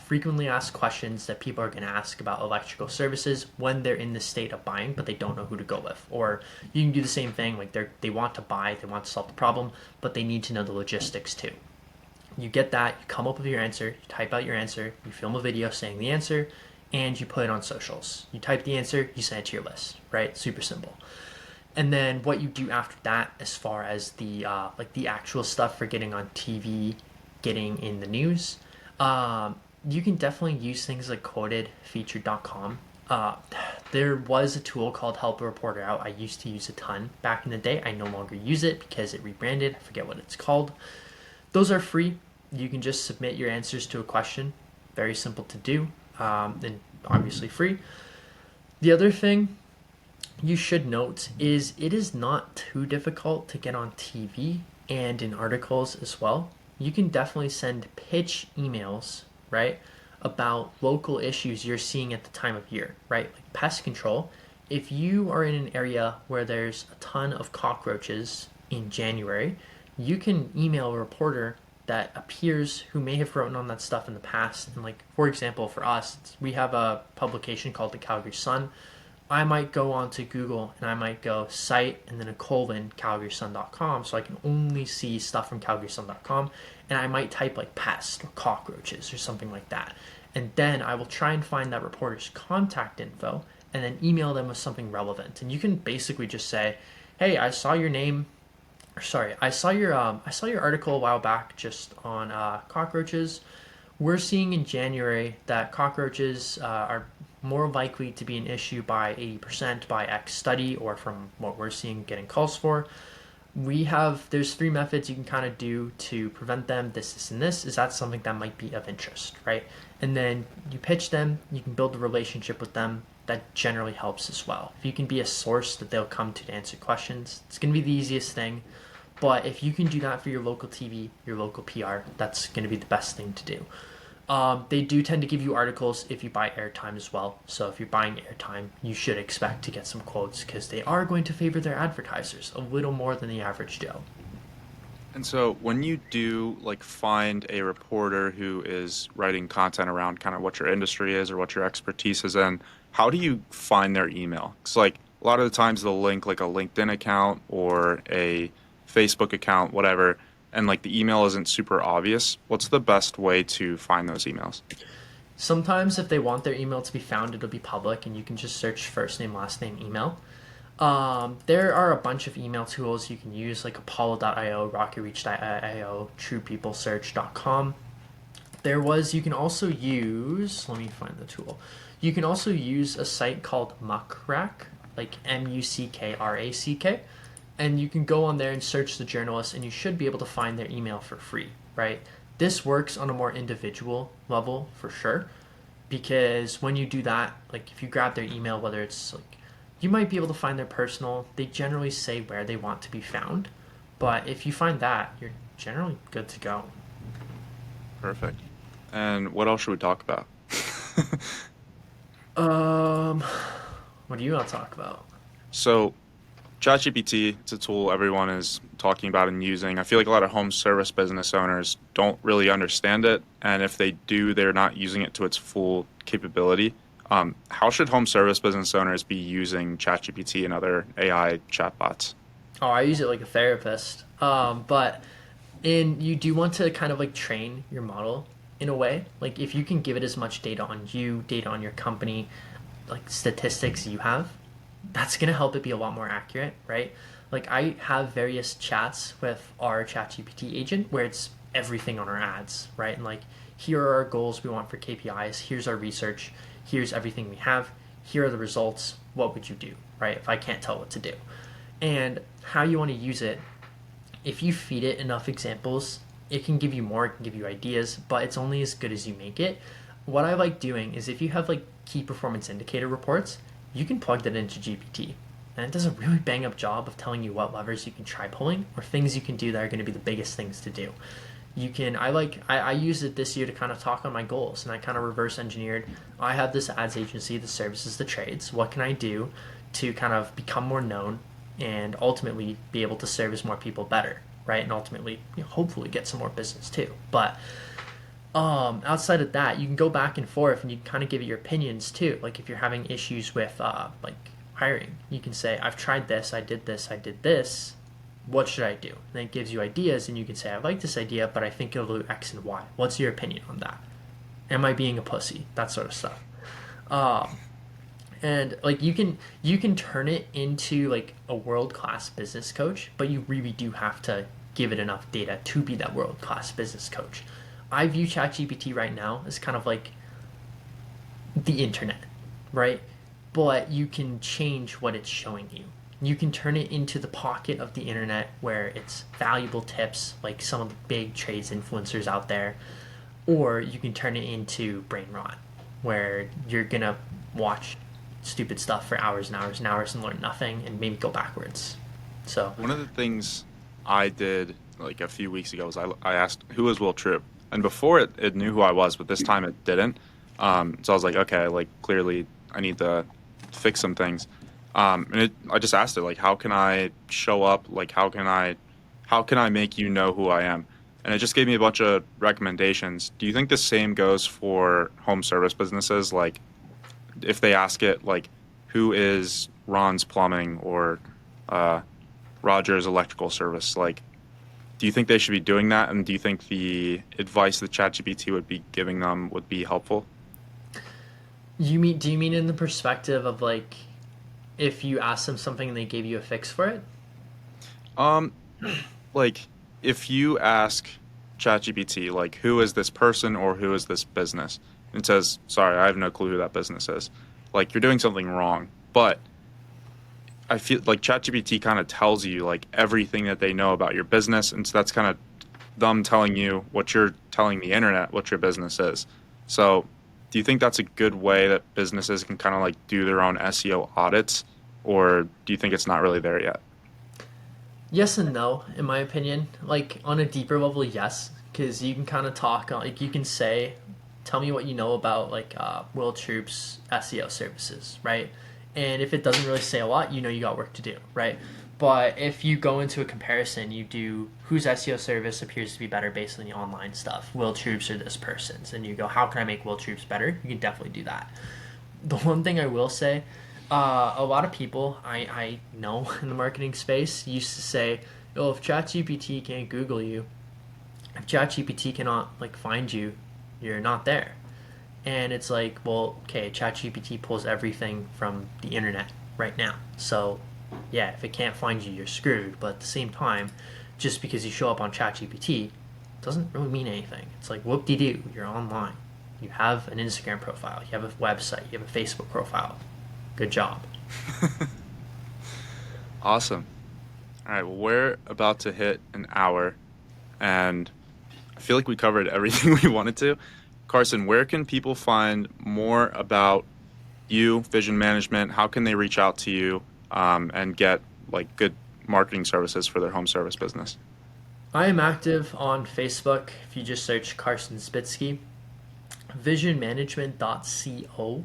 frequently asked questions that people are going to ask about electrical services when they're in the state of buying, but they don't know who to go with. Or you can do the same thing, like they want to buy, they want to solve the problem, but they need to know the logistics too. You get that, you come up with your answer, you type out your answer, you film a video saying the answer, and you put it on socials. You type the answer, you send it to your list, right? Super simple. And then what you do after that, as far as the like the actual stuff for getting on TV, getting in the news, you can definitely use things like quotedfeatured.com. There was a tool called Help a Reporter Out. I used to use a ton back in the day. I no longer use it because it rebranded. I forget what it's called. Those are free. You can just submit your answers to a question. Very simple to do, and obviously free. The other thing you should note is it is not too difficult to get on TV and in articles as well. You can definitely send pitch emails, right, about local issues you're seeing at the time of year, right? Like pest control. If you are in an area where there's a ton of cockroaches in January, you can email a reporter that appears who may have written on that stuff in the past. And like, for example, for us, we have a publication called the Calgary Sun. I might go onto Google and I might go site and then a colon calgarysun.com, so I can only see stuff from calgarysun.com, and I might type like pest or cockroaches or something like that. And then I will try and find that reporter's contact info and then email them with something relevant. And you can basically just say, hey, I saw your name, or sorry, I saw your article a while back just on cockroaches. We're seeing in January that cockroaches are more likely to be an issue by 80% by X study, or from what we're seeing getting calls for. There's 3 methods you can kind of do to prevent them, this, and this. Is that something that might be of interest, right? And then you pitch them, you can build a relationship with them. That generally helps as well. If you can be a source that they'll come to answer questions, it's going to be the easiest thing. But if you can do that for your local TV, your local PR, that's going to be the best thing to do. They do tend to give you articles if you buy airtime as well. So if you're buying airtime, you should expect to get some quotes because they are going to favor their advertisers a little more than the average Joe. And so when you do like find a reporter who is writing content around kind of what your industry is or what your expertise is in, how do you find their email? Because like a lot of the times they'll link like a LinkedIn account or a Facebook account, whatever, and like the email isn't super obvious. What's the best way to find those emails? Sometimes if they want their email to be found, it'll be public and you can just search first name, last name, email. There are a bunch of email tools you can use, like Apollo.io, RocketReach.io, TruePeopleSearch.com. You can also use, let me find the tool. You can also use a site called Muckrack, like Muckrack, and you can go on there and search the journalist, and you should be able to find their email for free, right? This works on a more individual level for sure, because when you do that, like if you grab their email, whether it's like, you might be able to find their personal, they generally say where they want to be found, but if you find that, you're generally good to go. Perfect. And what else should we talk about? Um, what do you want to talk about? So, ChatGPT, it's a tool everyone is talking about and using. I feel like a lot of home service business owners don't really understand it, and if they do, they're not using it to its full capability. How should home service business owners be using ChatGPT and other AI chatbots? Oh, I use it like a therapist. But you do want to kind of like train your model in a way. Like if you can give it as much data on you, data on your company, like statistics you have, that's going to help it be a lot more accurate, right? Like I have various chats with our ChatGPT agent where it's everything on our ads, right? And like, here are our goals we want for KPIs. Here's our research. Here's everything we have. Here are the results. What would you do, right? If I can't tell what to do. And how you want to use it, if you feed it enough examples, it can give you more, it can give you ideas, but it's only as good as you make it. What I like doing is if you have like key performance indicator reports, you can plug that into GPT. And it does a really bang up job of telling you what levers you can try pulling or things you can do that are going to be the biggest things to do. You can I used it this year to kind of talk on my goals, and I kind of reverse engineered. I have this ads agency that services the trades. What can I do to kind of become more known and ultimately be able to service more people better, right? And ultimately, hopefully get some more business too. But outside of that, you can go back and forth, and you can kind of give it your opinions too. Like if you're having issues with like hiring, you can say, "I've tried this, I did this, I did this. What should I do?" And it gives you ideas, and you can say, "I like this idea, but I think it'll do X and Y. What's your opinion on that? Am I being a pussy?" That sort of stuff. Um, and like you can turn it into like a world class business coach, but you really do have to give it enough data to be that world class business coach. I view ChatGPT right now as kind of like the internet, right? But you can change what it's showing you. You can turn it into the pocket of the internet where it's valuable tips, like some of the big trades influencers out there, or you can turn it into brain rot, where you're gonna watch stupid stuff for hours and hours and hours and learn nothing and maybe go backwards. So, One of the things I did like a few weeks ago was I asked who is Will Troop, and before it knew who I was, but this time it didn't. So I was like, okay, like clearly I need to fix some things. I just asked it like, how can I show up? Like, how can I make you know who I am? And it just gave me a bunch of recommendations. Do you think the same goes for home service businesses? Like, if they ask it like, who is Ron's Plumbing or uh, Roger's Electrical Service? Like, do you think they should be doing that? And do you think the advice that ChatGPT would be giving them would be helpful? do you mean in the perspective of like if you ask them something and they gave you a fix for it? Um, like if you ask ChatGPT, like, who is this person or who is this business? And it says, sorry, I have no clue who that business is. Like, you're doing something wrong. But I feel like ChatGPT kind of tells you like everything that they know about your business, and so that's kind of them telling you what you're telling the internet what your business is. So, do you think that's a good way that businesses can kind of like do their own SEO audits, or do you think it's not really there yet? Yes and no, in my opinion. Like on a deeper level, yes, because you can kind of talk like you can say, tell me what you know about like Will Troop's SEO services, right? And if it doesn't really say a lot, you know you got work to do, right? But if you go into a comparison, you do whose SEO service appears to be better based on the online stuff, Will Troops or this person's, and you go, how can I make Will Troops better? You can definitely do that. The one thing I will say, a lot of people I know in the marketing space used to say, "Oh, if ChatGPT can't Google you, if ChatGPT cannot like find you, you're not there." And it's like, well, okay, ChatGPT pulls everything from the internet right now. So, yeah, if it can't find you, you're screwed. But at the same time, just because you show up on ChatGPT doesn't really mean anything. It's like, whoop de doo, you're online. You have an Instagram profile, you have a website, you have a Facebook profile. Good job. Awesome. All right, well, we're about to hit an hour, and I feel like we covered everything we wanted to. Carson, where can people find more about you, vision management? How can they reach out to you and get like good marketing services for their home service business? I am active on Facebook. If you just search Carson Spitsky, visionmanagement.co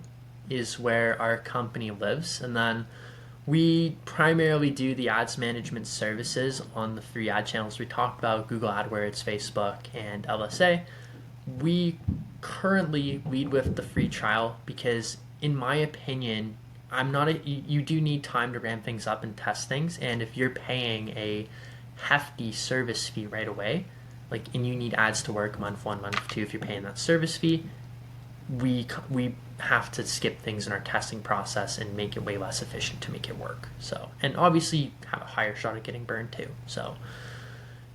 is where our company lives. And then we primarily do the ads management services on the three ad channels we talked about: Google AdWords, Facebook, and LSA. We currently lead with the free trial because, in my opinion, I'm not a, you do need time to ramp things up and test things. And if you're paying a hefty service fee right away, like, and you need ads to work month one, month two, if you're paying that service fee, we have to skip things in our testing process and make it way less efficient to make it work. So, and obviously have a higher shot at getting burned too. So,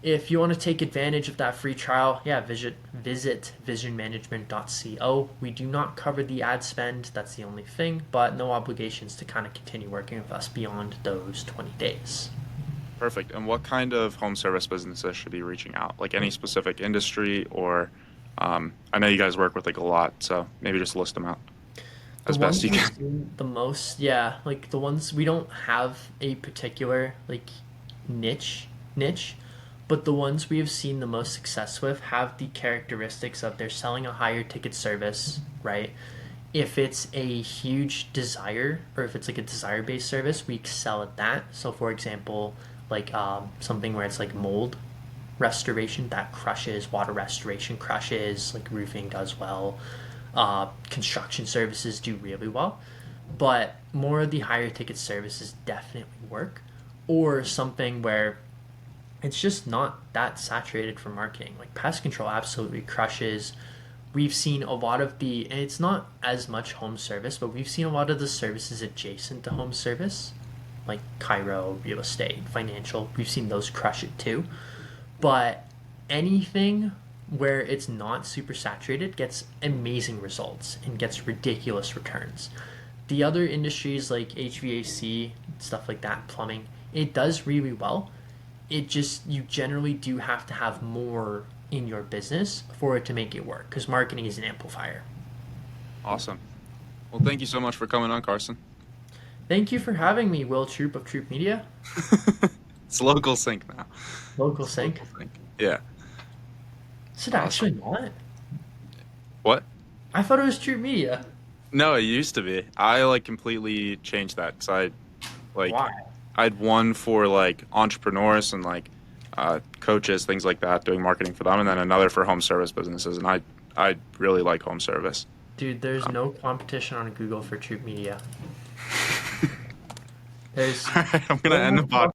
if you want to take advantage of that free trial, yeah, visit visionmanagement.co. We do not cover the ad spend, that's the only thing, but no obligations to kind of continue working with us beyond those 20 days. Perfect. And what kind of home service businesses should be reaching out? Like any specific industry or I know you guys work with like a lot, so maybe just list them out The as best ones you we've can. seen the most, yeah, like the ones we don't have a particular like niche, but the ones we have seen the most success with have the characteristics of they're selling a higher ticket service, right? If it's a huge desire or if it's like a desire based service, we excel at that. So, for example, like something where it's like mold restoration that crushes, water restoration crushes, like roofing does well, construction services do really well. But more of the higher ticket services definitely work, or something where it's just not that saturated for marketing. Like pest control absolutely crushes. We've seen a lot of and it's not as much home service, but we've seen a lot of the services adjacent to home service, like Cairo, real estate, financial. We've seen those crush it too. But anything where it's not super saturated gets amazing results and gets ridiculous returns. The other industries like HVAC, stuff like that, plumbing, it does really well. It just, you generally do have to have more in your business for it to make it work because marketing is an amplifier. Awesome. Well, thank you so much for coming on, Carson. Thank you for having me, Will Troop of Troop Media. It's local sync now. Local It's sync. local sync. Yeah. Is it Awesome. actually not? What? I thought it was Troop Media. No, it used to be. I like completely changed that because like Why? I'd one for like entrepreneurs and like coaches, things like that, doing marketing for them, and then another for home service businesses. And I really like home service. Dude, there's Um, no competition on Google for Troop Media. There's all right, I'm gonna no end more the podcast.